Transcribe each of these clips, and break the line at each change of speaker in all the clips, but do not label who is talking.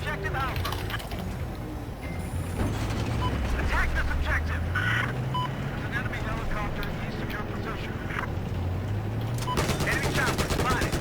objective Alpha. Attack this objective. There's an enemy helicopter east of your position. Enemy chopper spotted.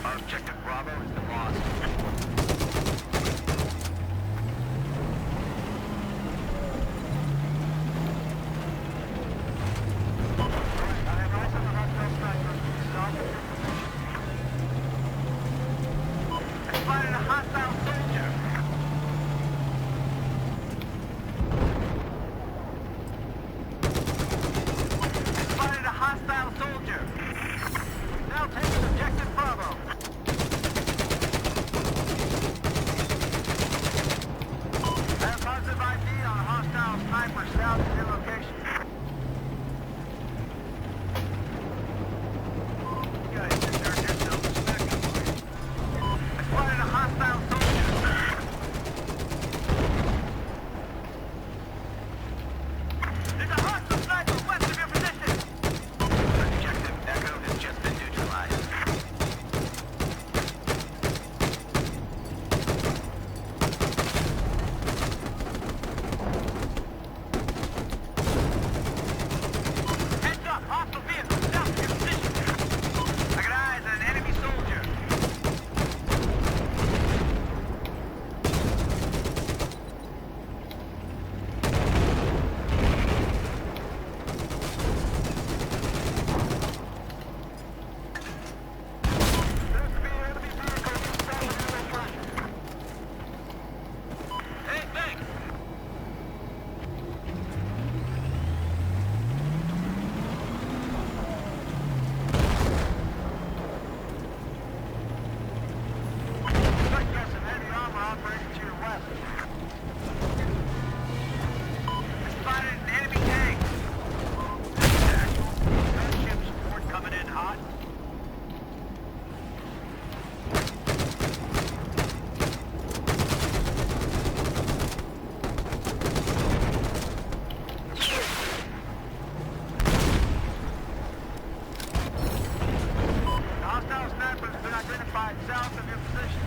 Objective Bravo has been lost. Spotted a hostile soldier. Spotted a hostile soldier. Now taking objective Bravo. Have positive ID on a hostile sniper south of your location. You guys insert yourself respectively. I spotted a hostile soldier. There's a hostile sniper west of your position. Objective Echo has just been neutralized. Heads up, hostile vehicle south of your position. I got eyes on an enemy soldier. There's to be an enemy vehicle south of your location. Hey, thanks. Looks like some heavy armor operating to your west. Spotted an enemy tank. Gunship support coming in hot. The hostile sniper has been identified south of your position.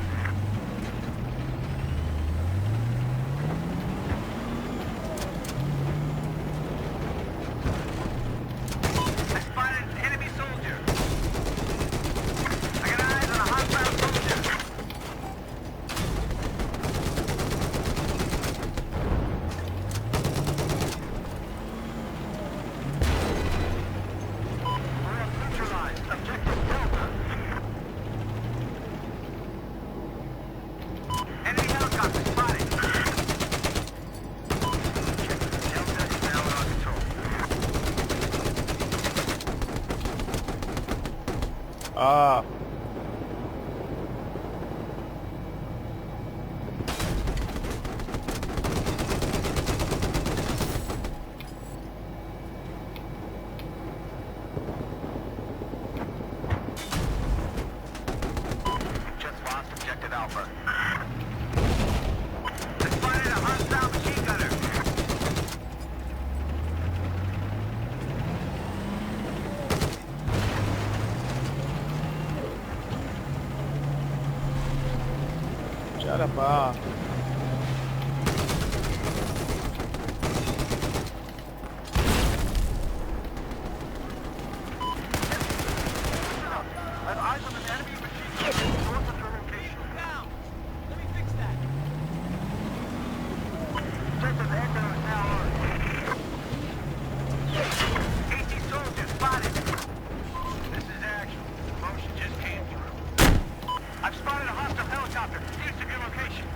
I spotted an enemy soldier.
아,
Just lost objective Alpha. They spotted a hostile machine gunner.
잘해봐.
I have eyes on an enemy machine gunner north of your location. Down. Let me fix that. Objective Echo is now on. AT soldiers spotted. This is actual. Motion just came through. I've spotted a hostile helicopter east of your location.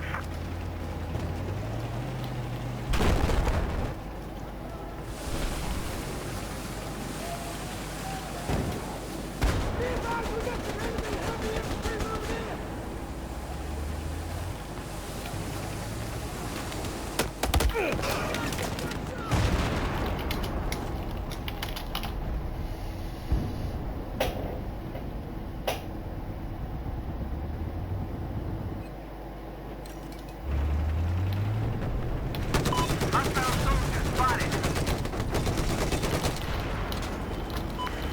Hostile soldiers spotted.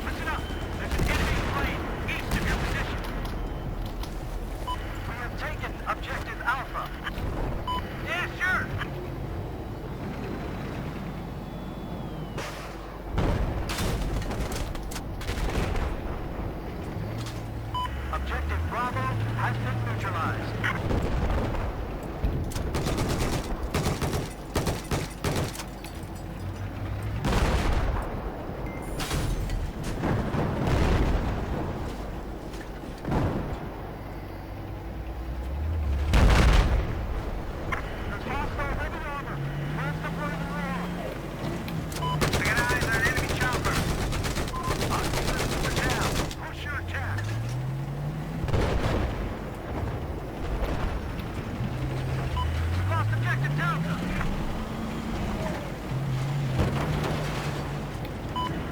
Listen up. There's an enemy plane east of your position. We have taken objective Alpha. Yeah, sure. Objective Bravo has been neutralized. There's hostile heavy armor. Where's the point of the wall? I got eyes on an enemy chopper. Hostiles to the town. Push your attack. We've lost objective Delta.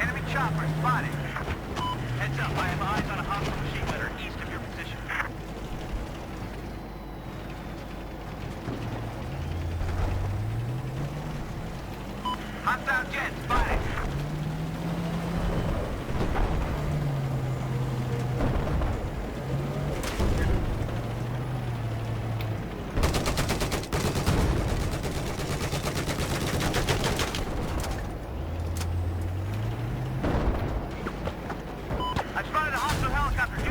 Enemy chopper spotted. Heads up, I have eyes on a hostile machine gunner east of your position. Hostile jet spotted. I've spotted a hostile helicopter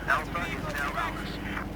Alpha is now ours.